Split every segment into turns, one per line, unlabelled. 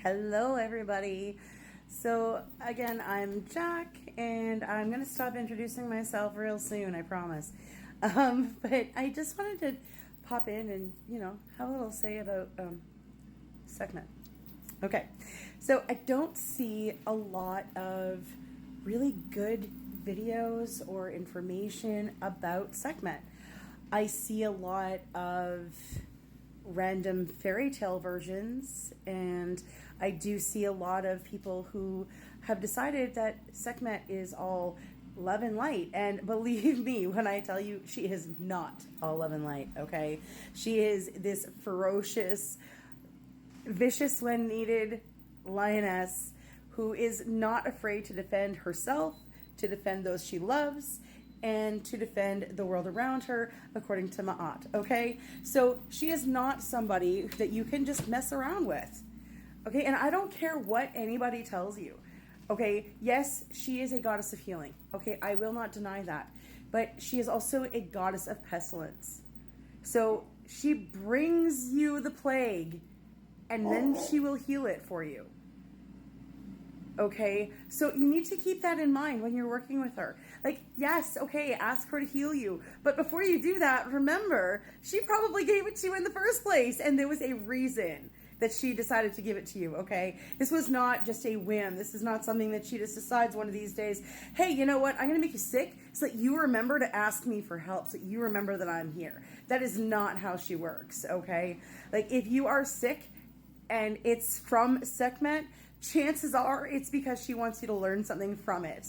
Hello, everybody. So, again, I'm Jack, and I'm going to stop introducing myself real soon, I promise. But I just wanted to pop in and, have a little say about Sekhmet. Okay, so I don't see a lot of really good videos or information about Sekhmet. I see a lot of random fairy tale versions, and I do see a lot of people who have decided that Sekhmet is all love and light. And believe me when I tell you, she is not all love and light, okay? She is this ferocious, vicious when needed lioness who is not afraid to defend herself, to defend those she loves, and to defend the world around her, according to Ma'at, okay? So she is not somebody that you can just mess around with, okay? And I don't care what anybody tells you, okay? Yes, she is a goddess of healing, okay? I will not deny that. But she is also a goddess of pestilence. So she brings you the plague, and then she will heal it for you. Okay, so you need to keep that in mind when you're working with her. Like, yes, okay, ask her to heal you. But before you do that, remember, she probably gave it to you in the first place, and there was a reason that she decided to give it to you, okay? This was not just a whim. This is not something that she just decides one of these days, hey, you know what, I'm going to make you sick so that you remember to ask me for help, so that you remember that I'm here. That is not how she works, okay? Like, if you are sick and it's from Sekhmet, chances are it's because she wants you to learn something from it,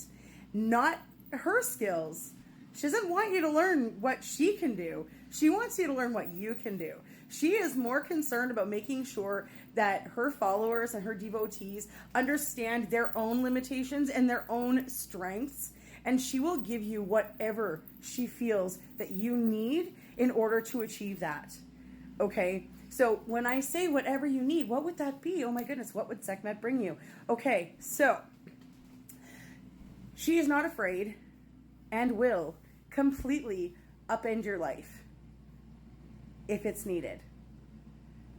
not her skills. She doesn't want you to learn what she can do. She wants you to learn what you can do. She is more concerned about making sure that her followers and her devotees understand their own limitations and their own strengths, and she will give you whatever she feels that you need in order to achieve that. Okay? So when I say whatever you need, what would that be? Oh my goodness, what would Sekhmet bring you? Okay, so she is not afraid and will completely upend your life if it's needed.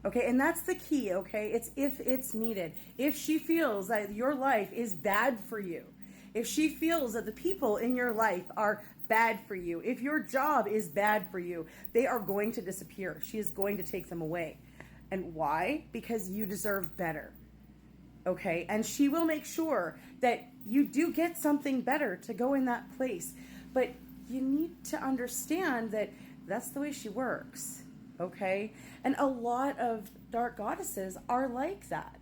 Okay, and that's the key, okay? It's if it's needed. If she feels that your life is bad for you, if she feels that the people in your life are bad for you, if your job is bad for you, they are going to disappear. She is going to take them away. And why? Because you deserve better. Okay? And she will make sure that you do get something better to go in that place. But you need to understand that that's the way she works. Okay? And a lot of dark goddesses are like that.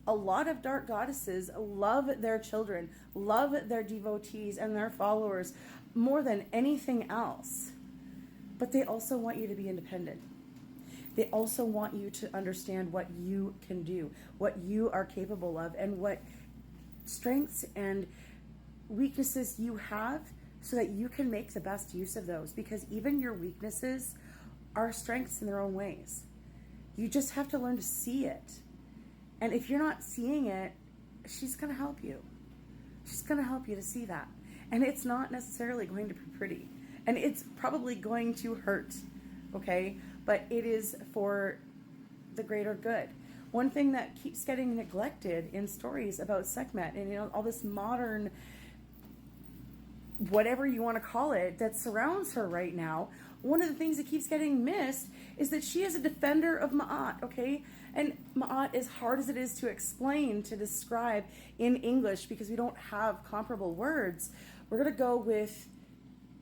A lot of dark goddesses love their children, love their devotees and their followers more than anything else. But they also want you to be independent. They also want you to understand what you can do, what you are capable of, and what strengths and weaknesses you have so that you can make the best use of those. Because even your weaknesses are strengths in their own ways. You just have to learn to see it. And if you're not seeing it, she's going to help you. She's going to help you to see that. And it's not necessarily going to be pretty. And it's probably going to hurt, okay? But it is for the greater good. One thing that keeps getting neglected in stories about Sekhmet and all this modern, whatever you want to call it, that surrounds her right now, one of the things that keeps getting missed is that she is a defender of Ma'at, okay? And Ma'at, as hard as it is to explain, to describe in English, because we don't have comparable words, we're going to go with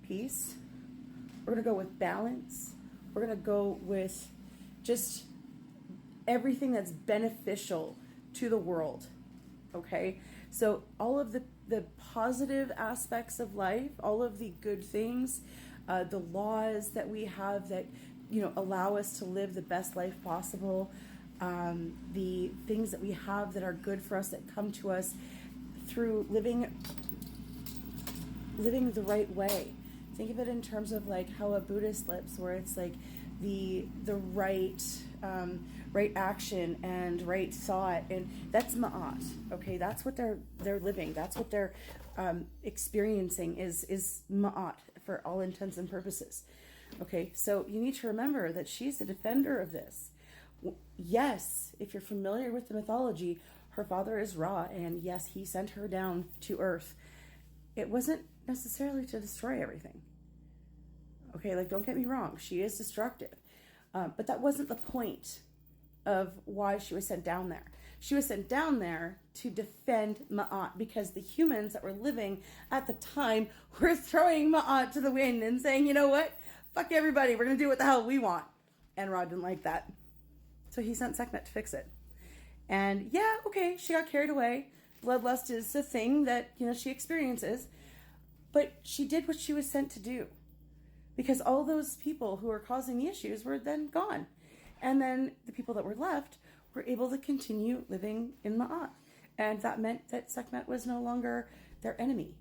peace. We're going to go with balance. We're going to go with just everything that's beneficial to the world, okay? So all of the positive aspects of life, all of the good things, the laws that we have that allow us to live the best life possible, the things that we have that are good for us, that come to us through living the right way. Think of it in terms of like how a Buddhist lives, where it's like the right right action and right thought, and that's Ma'at. Okay, that's what they're living. That's what they're experiencing is Ma'at for all intents and purposes. Okay, so you need to remember that she's the defender of this. Yes, if you're familiar with the mythology, her father is Ra, and yes, he sent her down to Earth. It wasn't necessarily to destroy everything. Okay, like, don't get me wrong, she is destructive. But that wasn't the point of why she was sent down there. She was sent down there to defend Ma'at, because the humans that were living at the time were throwing Ma'at to the wind and saying, you know what? Fuck everybody, we're going to do what the hell we want. And Ra didn't like that. So he sent Sekhmet to fix it. And yeah, okay, she got carried away. Bloodlust is a thing that, she experiences. But she did what she was sent to do. Because all those people who were causing the issues were then gone. And then the people that were left were able to continue living in Ma'at. And that meant that Sekhmet was no longer their enemy.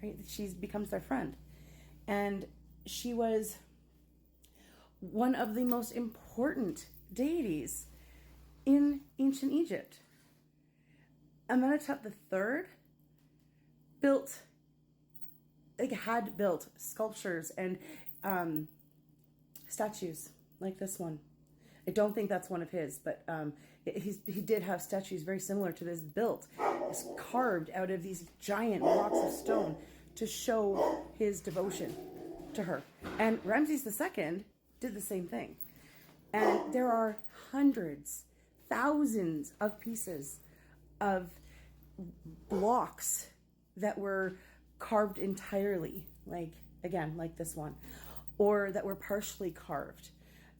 Right? She becomes their friend. And she was one of the most important deities in ancient Egypt. Amenhotep III had built sculptures and statues like this one. I don't think that's one of his, but he did have statues very similar to this built. It's carved out of these giant blocks of stone to show his devotion to her. And Ramses II did the same thing. And there are hundreds, thousands of pieces of blocks that were carved entirely, like this one, or that were partially carved,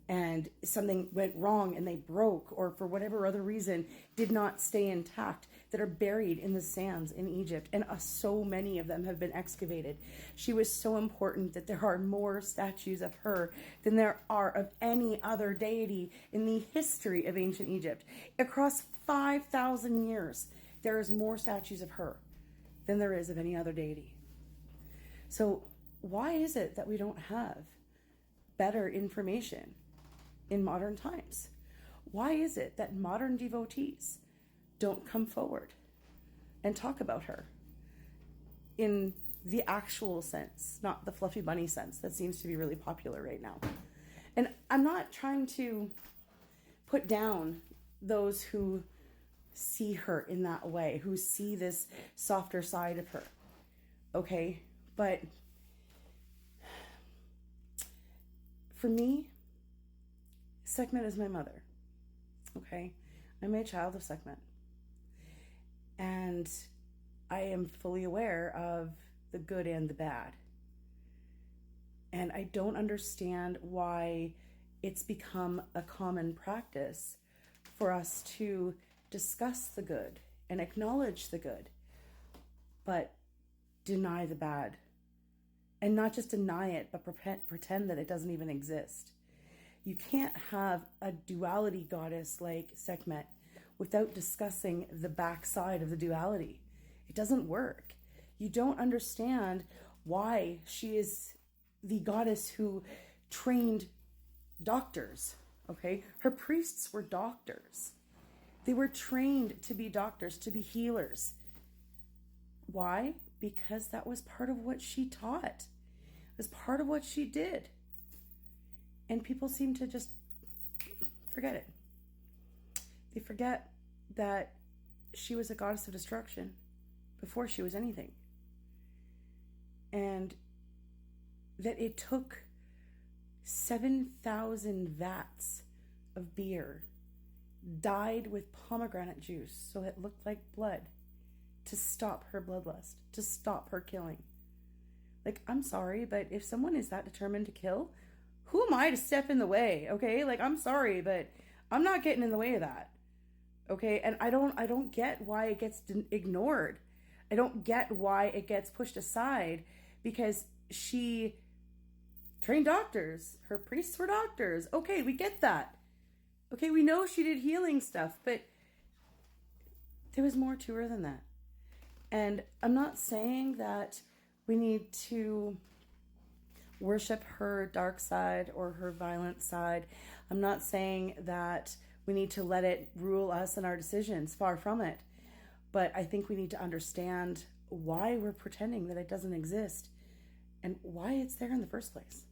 and something went wrong and they broke, or for whatever other reason did not stay intact, that are buried in the sands in Egypt. And so many of them have been excavated. She was so important that there are more statues of her than there are of any other deity in the history of ancient Egypt. Across 5,000 years, there is more statues of her than there is of any other deity. So why is it that we don't have better information in modern times? Why is it that modern devotees don't come forward and talk about her in the actual sense, not the fluffy bunny sense that seems to be really popular right now? And I'm not trying to put down those who see her in that way, who see this softer side of her, okay? But for me, Sekhmet is my mother, okay? I'm a child of Sekhmet. And I am fully aware of the good and the bad. And I don't understand why it's become a common practice for us to discuss the good and acknowledge the good, but deny the bad. And not just deny it, but pretend that it doesn't even exist. You can't have a duality goddess like Sekhmet without discussing the backside of the duality. It doesn't work. You don't understand why she is the goddess who trained doctors, okay? Her priests were doctors. They were trained to be doctors, to be healers. Why? Because that was part of what she taught. It was part of what she did. And people seem to just forget it. They forget that she was a goddess of destruction before she was anything. And that it took 7,000 vats of beer dyed with pomegranate juice so it looked like blood to stop her bloodlust, to stop her killing. Like, I'm sorry, but if someone is that determined to kill, who am I to step in the way, okay? Like, I'm sorry, but I'm not getting in the way of that, okay? And I don't get why it gets ignored. I don't get why it gets pushed aside, because she trained doctors. Her priests were doctors. Okay, we get that. Okay, we know she did healing stuff, but there was more to her than that. And I'm not saying that we need to worship her dark side or her violent side. I'm not saying that we need to let it rule us and our decisions. Far from it. But I think we need to understand why we're pretending that it doesn't exist and why it's there in the first place.